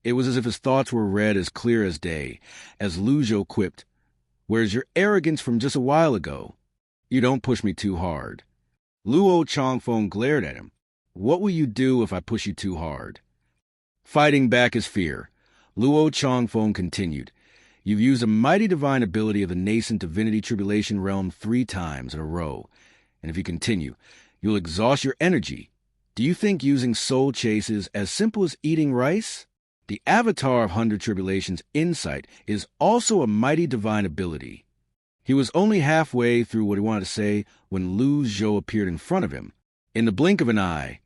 It was as if his thoughts were read as clear as day, as Lu Zhou quipped, "Where's your arrogance from just a while ago? You don't push me too hard." Luo Changfeng glared at him. "What will you do if I push you too hard?" Fighting back his fear, Luo Changfeng continued, "You've used a mighty divine ability of the nascent divinity tribulation realm 3 times in a row, and if you continue, you'll exhaust your energy. Do you think using soul chase is as simple as eating rice? The avatar of 100 Tribulations Insight is also a mighty divine ability." He was only halfway through what he wanted to say when Lu Zhou appeared in front of him. In the blink of an eye,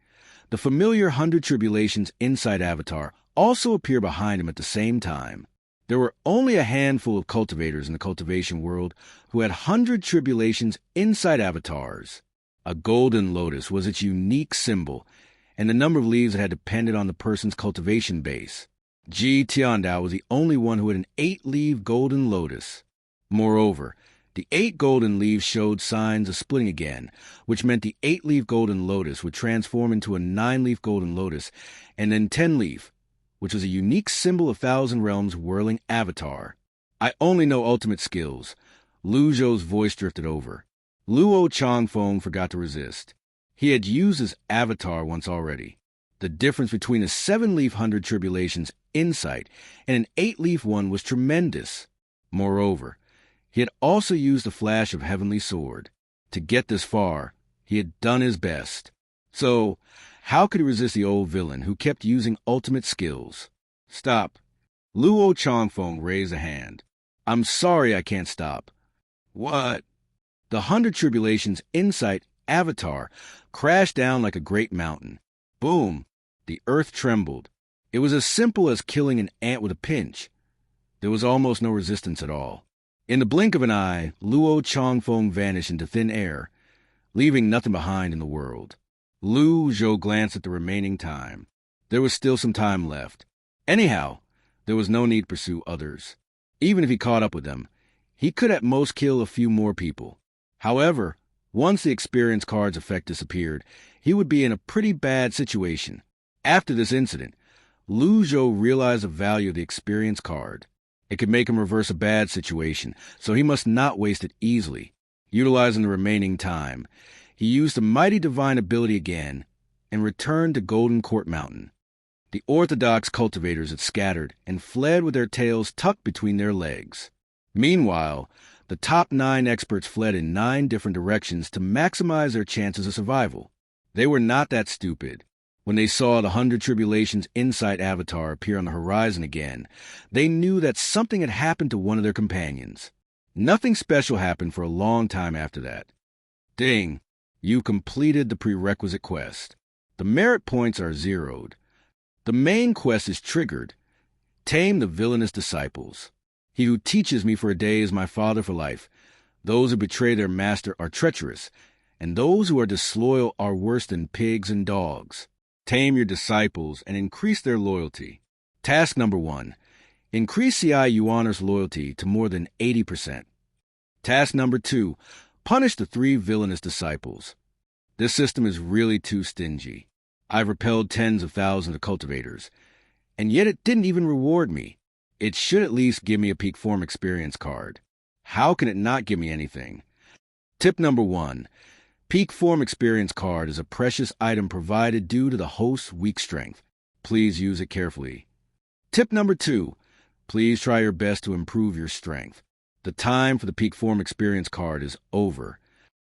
the familiar 100 Tribulations Insight avatar also appeared behind him at the same time. There were only a handful of cultivators in the cultivation world who had 100 Tribulations Insight avatars. A golden lotus was its unique symbol, and the number of leaves it had depended on the person's cultivation base. Ji Tiandao was the only one who had an 8-leaf golden lotus. Moreover, the 8 golden leaves showed signs of splitting again, which meant the 8-leaf golden lotus would transform into a 9-leaf golden lotus, and then 10-leaf, which was a unique symbol of Thousand Realms' whirling avatar. "I only know ultimate skills." Lu Zhou's voice drifted over. Luo Changfeng forgot to resist. He had used his avatar once already. The difference between a 7-leaf 100 Tribulations Insight and an 8-leaf one was tremendous. Moreover, he had also used the flash of Heavenly Sword. To get this far, he had done his best. So, how could he resist the old villain who kept using ultimate skills? "Stop." Luo Changfeng raised a hand. "I'm sorry I can't stop." "What?" The 100 Tribulations Insight avatar crashed down like a great mountain. Boom! The earth trembled. It was as simple as killing an ant with a pinch. There was almost no resistance at all. In the blink of an eye, Luo Changfeng vanished into thin air, leaving nothing behind in the world. Lu Zhou glanced at the remaining time. There was still some time left. Anyhow, there was no need to pursue others. Even if he caught up with them, he could at most kill a few more people. However, once the experience card's effect disappeared, he would be in a pretty bad situation. After this incident, Lu Zhou realized the value of the experience card. It could make him reverse a bad situation, so he must not waste it easily. Utilizing the remaining time, he used the mighty divine ability again and returned to Golden Court Mountain. The orthodox cultivators had scattered and fled with their tails tucked between their legs. Meanwhile, the top 9 experts fled in 9 different directions to maximize their chances of survival. They were not that stupid. When they saw the 100 Tribulations Insight avatar appear on the horizon again, they knew that something had happened to one of their companions. Nothing special happened for a long time after that. Ding! You completed the prerequisite quest. The merit points are zeroed. The main quest is triggered. Tame the villainous disciples. He who teaches me for a day is my father for life. Those who betray their master are treacherous, and those who are disloyal are worse than pigs and dogs. Tame your disciples and increase their loyalty. Task number 1. Increase CI Yuaner's loyalty to more than 80%. Task number 2. Punish the 3 villainous disciples. This system is really too stingy. I've repelled tens of thousands of cultivators, and yet it didn't even reward me. It should at least give me a peak form experience card. How can it not give me anything? Tip number 1. Peak form experience card is a precious item provided due to the host's weak strength. Please use it carefully. Tip number 2. Please try your best to improve your strength. The time for the peak form experience card is over.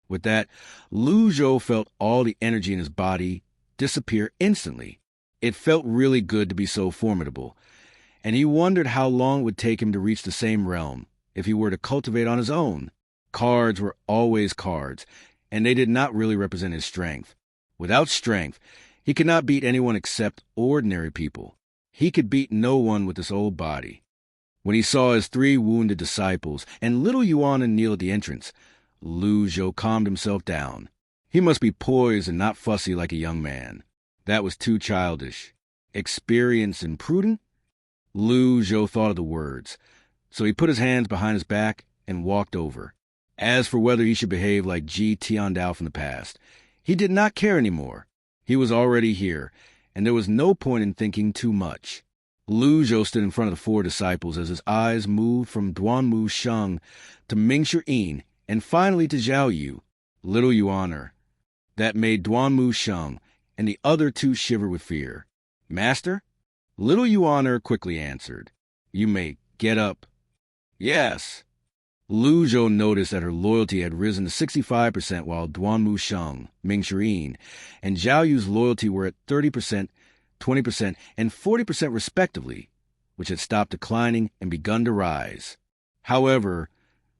With that, Lu Zhou felt all the energy in his body disappear instantly. It felt really good to be so formidable, and he wondered how long it would take him to reach the same realm if he were to cultivate on his own. Cards were always cards, and they did not really represent his strength. Without strength, he could not beat anyone except ordinary people. He could beat no one with this old body. When he saw his 3 wounded disciples and little Yuan kneel at the entrance, Lu Zhou calmed himself down. He must be poised and not fussy like a young man. That was too childish. Experienced and prudent? Lu Zhou thought of the words, so he put his hands behind his back and walked over. As for whether he should behave like Ji Tiandao from the past, he did not care anymore. He was already here, and there was no point in thinking too much. Lu Zhou stood in front of the four disciples as his eyes moved from Duanmu Sheng to Mingshi Yin and finally to Zhao Yu, little Yuaner. That made Duanmu Sheng and the other two shiver with fear. Master? Little Yuaner quickly answered. You may get up. Yes. Lu Zhou noticed that her loyalty had risen to 65% while Duanmu Sheng, Mingshi Yin, and Zhao Yu's loyalty were at 30%, 20%, and 40% respectively, which had stopped declining and begun to rise. However,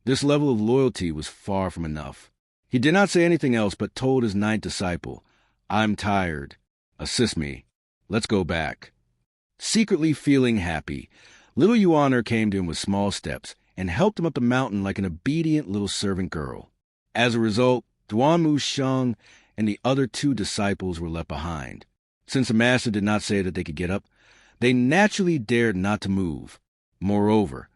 this level of loyalty was far from enough. He did not say anything else but told his ninth disciple, I'm tired. Assist me. Let's go back. Secretly feeling happy, little Yuaner came to him with small steps and helped him up the mountain like an obedient little servant girl. As a result, Duanmu Sheng and the other two disciples were left behind. Since the master did not say that they could get up, they naturally dared not to move. Moreover,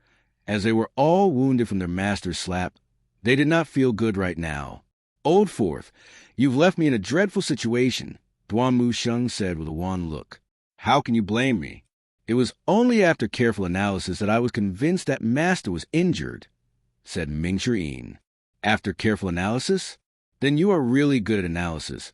as they were all wounded from their master's slap, they did not feel good right now. Old Fourth, you've left me in a dreadful situation, Duanmu Sheng said with a wan look. How can you blame me? It was only after careful analysis that I was convinced that Master was injured, said Mingshi Yin. After careful analysis? Then you are really good at analysis.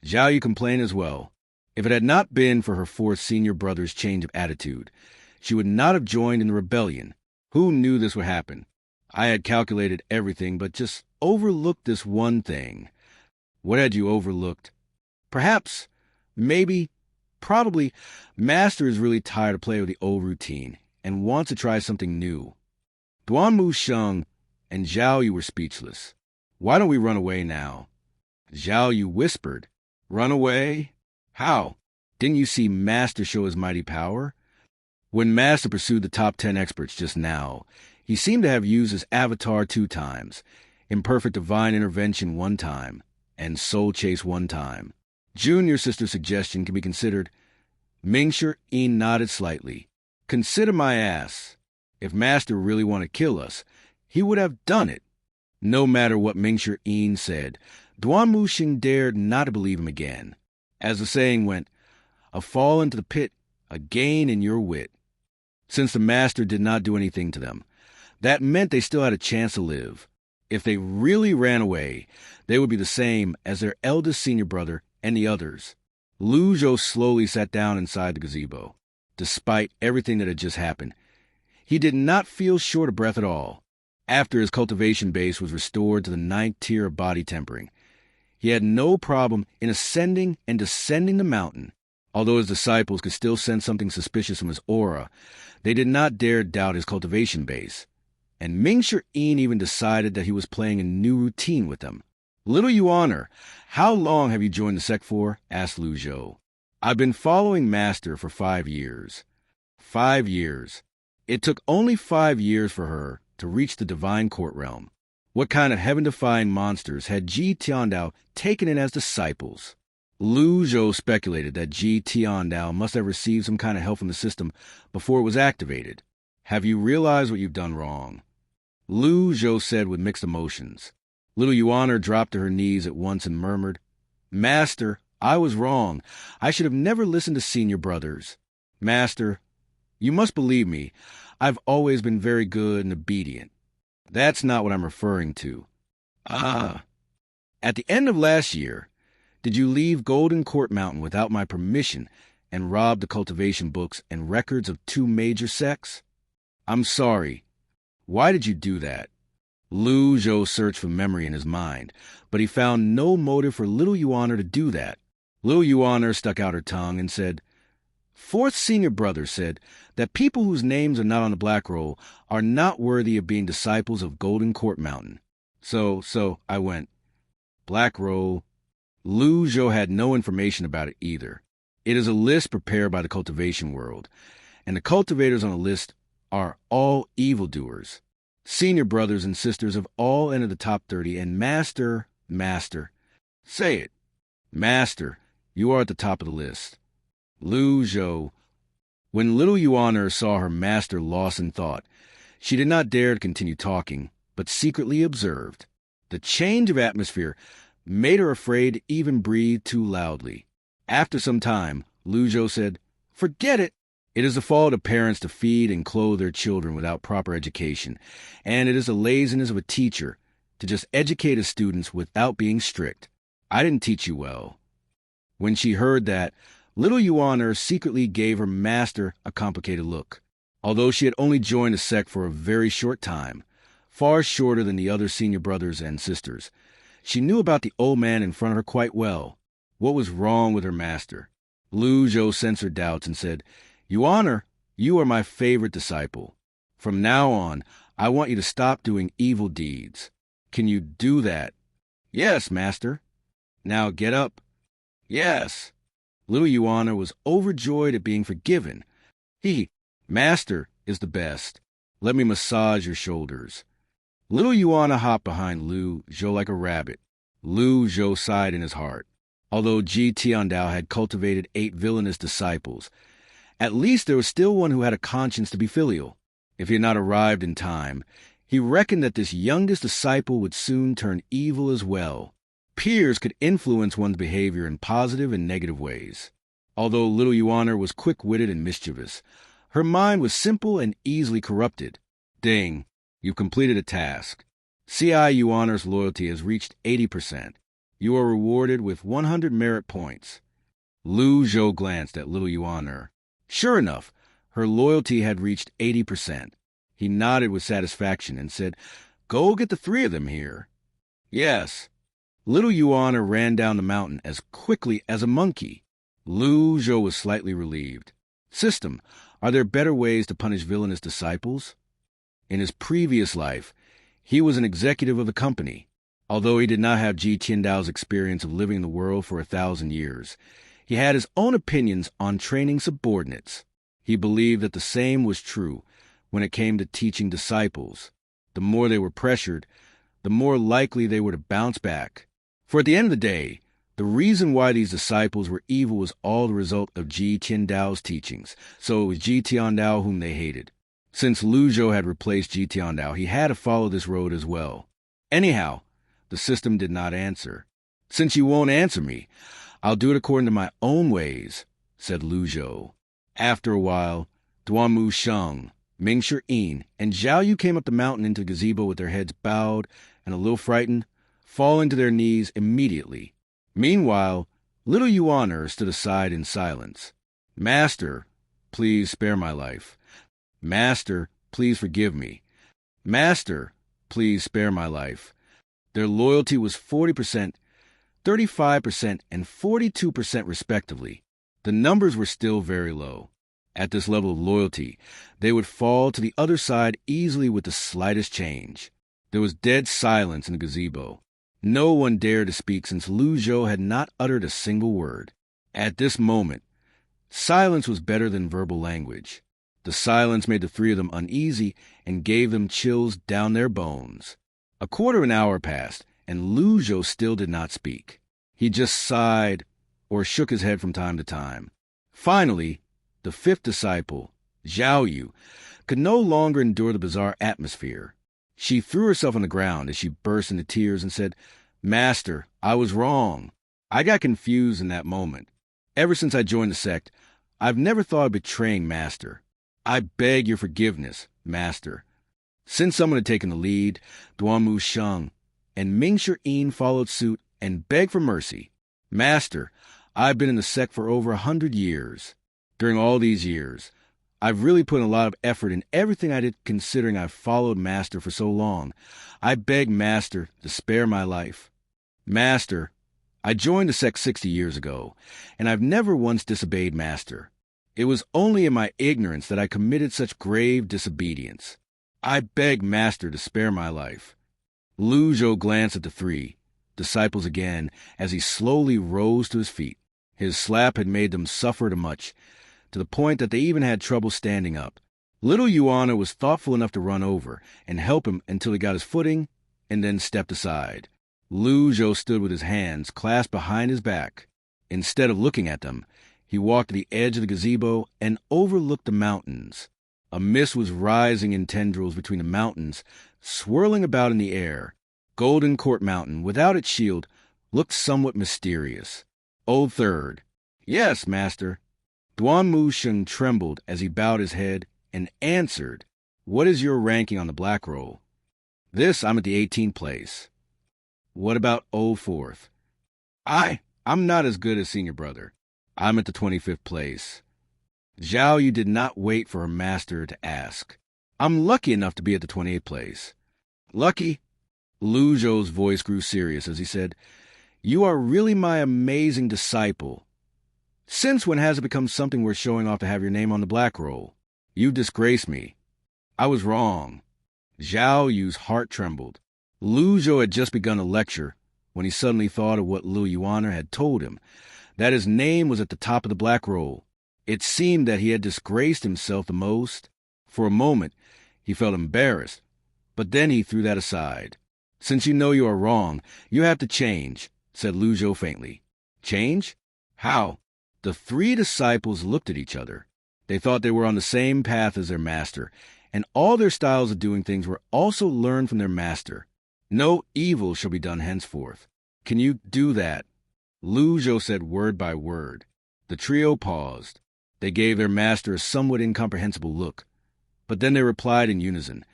Zhao Yu complained as well. If it had not been for her fourth senior brother's change of attitude, she would not have joined in the rebellion. Who knew this would happen? I had calculated everything, but just overlooked this one thing. What had you overlooked? Perhaps, maybe, probably, Master is really tired of playing with the old routine and wants to try something new. Duanmu Sheng and Zhao Yu were speechless. Why don't we run away now? Zhao Yu whispered. Run away? How? Didn't you see Master show his mighty power? When Master pursued the top 10 experts just now, he seemed to have used his avatar 2 times, imperfect divine intervention 1 time, and soul chase 1 time. Junior sister's suggestion can be considered. Mingshi Yin nodded slightly. Consider my ass. If Master really wanted to kill us, he would have done it. No matter what Mingshi Yin said, Duanmu Sheng dared not to believe him again. As the saying went, a fall into the pit, a gain in your wit. Since the Master did not do anything to them, that meant they still had a chance to live. If they really ran away, they would be the same as their eldest senior brother and the others. Lu Zhou slowly sat down inside the gazebo. Despite everything that had just happened, he did not feel short of breath at all. After his cultivation base was restored to the 9th tier of body tempering, he had no problem in ascending and descending the mountain. Although his disciples could still sense something suspicious from his aura, they did not dare doubt his cultivation base. And Mingshi Yin even decided that he was playing a new routine with them. Little Yuaner, how long have you joined the sect for? Asked Lu Zhou. I've been following Master for 5 years. 5 years. It took only 5 years for her to reach the divine court realm. What kind of heaven-defying monsters had Ji Tiandao taken in as disciples? Lu Zhou speculated that Ji Tiandao must have received some kind of help from the system before it was activated. Have you realized what you've done wrong? Lu Zhou said with mixed emotions. Little Yuaner dropped to her knees at once and murmured, Master, I was wrong. I should have never listened to senior brothers. Master, you must believe me. I've always been very good and obedient. That's not what I'm referring to. At the end of last year, did you leave Golden Court Mountain without my permission and rob the cultivation books and records of 2 major sects? I'm sorry. Why did you do that? Lu Zhou searched for memory in his mind, but he found no motive for little Yuaner to do that. Little Yuaner stuck out her tongue and said, 4th senior brother said that people whose names are not on the black roll are not worthy of being disciples of Golden Court Mountain. So I went. Black roll. Lu Zhou had no information about it either. It is a list prepared by the cultivation world, and the cultivators on the list are all evildoers. Senior brothers and sisters have all entered the top 30, and Master, say it. Master, you are at the top of the list. Lu Zhou. When little Yuaner saw her master lost in thought, she did not dare to continue talking, but secretly observed. The change of atmosphere made her afraid to even breathe too loudly. After some time, Lu Zhou said, Forget it. It is the fault of parents to feed and clothe their children without proper education, and it is the laziness of a teacher to just educate his students without being strict. I didn't teach you well." When she heard that, little Yuan secretly gave her master a complicated look. Although she had only joined the sect for a very short time, far shorter than the other senior brothers and sisters, she knew about the old man in front of her quite well. What was wrong with her master? Zhou sensed her doubts and said, "Yuan, you are my favorite disciple. From now on, I want you to stop doing evil deeds. Can you do that?" "Yes, master." "Now get up." "Yes." Little Yuan was overjoyed at being forgiven. "Master is the best. Let me massage your shoulders." Little Yuan hopped behind Zhou like a rabbit. Zhou sighed in his heart. Although Ji Tiandao had cultivated 8 villainous disciples, at least there was still one who had a conscience to be filial. If he had not arrived in time, he reckoned that this youngest disciple would soon turn evil as well. Peers could influence one's behavior in positive and negative ways. Although little Yuan was quick-witted and mischievous, her mind was simple and easily corrupted. "Ding, you've completed a task. C.I. Yuan's loyalty has reached 80%. You are rewarded with 100 merit points." Zhou glanced at little Yuan. Sure enough, her loyalty had reached 80%. He nodded with satisfaction and said, "Go get the 3 of them here." "Yes." Little Yuan ran down the mountain as quickly as a monkey. Zhou was slightly relieved. "System, are there better ways to punish villainous disciples?" In his previous life, he was an executive of the company. Although he did not have Ji Tiandao's experience of living in the world for 1,000 years, he had his own opinions on training subordinates. He believed that the same was true when it came to teaching disciples. The more they were pressured, the more likely they were to bounce back. For at the end of the day, the reason why these disciples were evil was all the result of Ji Tiandao's teachings, so it was Ji Tiandao whom they hated. Since Zhou had replaced Ji Tiandao, he had to follow this road as well. Anyhow, the system did not answer. "Since you won't answer me, I'll do it according to my own ways," said Zhou. After a while, Duanmu Sheng, Mingshi Yin, and Zhao Yu came up the mountain into the gazebo with their heads bowed and a little frightened, falling to their knees immediately. Meanwhile, little Yuan stood aside in silence. "Master, please spare my life. Master, please forgive me. Master, please spare my life." Their loyalty was 40%, 35%, and 42% respectively. The numbers were still very low. At this level of loyalty, they would fall to the other side easily with the slightest change. There was dead silence in the gazebo. No one dared to speak since Zhou had not uttered a single word. At this moment, silence was better than verbal language. The silence made the 3 of them uneasy and gave them chills down their bones. A quarter of an hour passed, and Zhou still did not speak. He just sighed or shook his head from time to time. Finally, the 5th disciple, Zhao Yu, could no longer endure the bizarre atmosphere. She threw herself on the ground as she burst into tears and said, "Master, I was wrong. I got confused in that moment. Ever since I joined the sect, I've never thought of betraying Master. I beg your forgiveness, Master." Since someone had taken the lead, Duanmu Sheng and Mingshi Yin followed suit and begged for mercy. "Master, I've been in the sect for over 100 years. During all these years, I've really put in a lot of effort in everything I did, considering I've followed Master for so long. I beg Master to spare my life. Master, I joined the sect 60 years ago, and I've never once disobeyed Master. It was only in my ignorance that I committed such grave disobedience. I beg Master to spare my life." Zhou glanced at the 3 disciples again as he slowly rose to his feet. His slap had made them suffer too much, to the point that they even had trouble standing up. Little Yuan was thoughtful enough to run over and help him until he got his footing and then stepped aside. Zhou stood with his hands clasped behind his back. Instead of looking at them, he walked to the edge of the gazebo and overlooked the mountains. A mist was rising in tendrils between the mountains, swirling about in the air. Golden Court Mountain, without its shield, looked somewhat mysterious. "Old Third." "Yes, Master." Duan Mushen trembled as he bowed his head and answered, "What is your ranking on the black roll?" "This, I'm at the 18th place." "What about 04th?" I'm not as good as senior brother. I'm at the 25th place." Zhao, you did not wait for her master to ask. "I'm lucky enough to be at the 28th place." "Lucky?" Lu Zhou's voice grew serious as he said, "You are really my amazing disciple. Since when has it become something worth showing off to have your name on the black roll? You disgraced me." "I was wrong." Zhao Yu's heart trembled. Lu Zhou had just begun a lecture when he suddenly thought of what Lu Yuan'er had told him, that his name was at the top of the black roll. It seemed that he had disgraced himself the most. For a moment, he felt embarrassed, but then he threw that aside. "Since you know you are wrong, you have to change," said Lu Zhou faintly. "Change? How?" The three disciples looked at each other. They thought they were on the same path as their master, and all their styles of doing things were also learned from their master. "No evil shall be done henceforth." "Can you do that?" Lu Zhou said word by word. The trio paused. They gave their master a somewhat incomprehensible look. But then they replied in unison,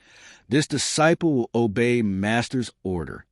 "This disciple will obey master's order."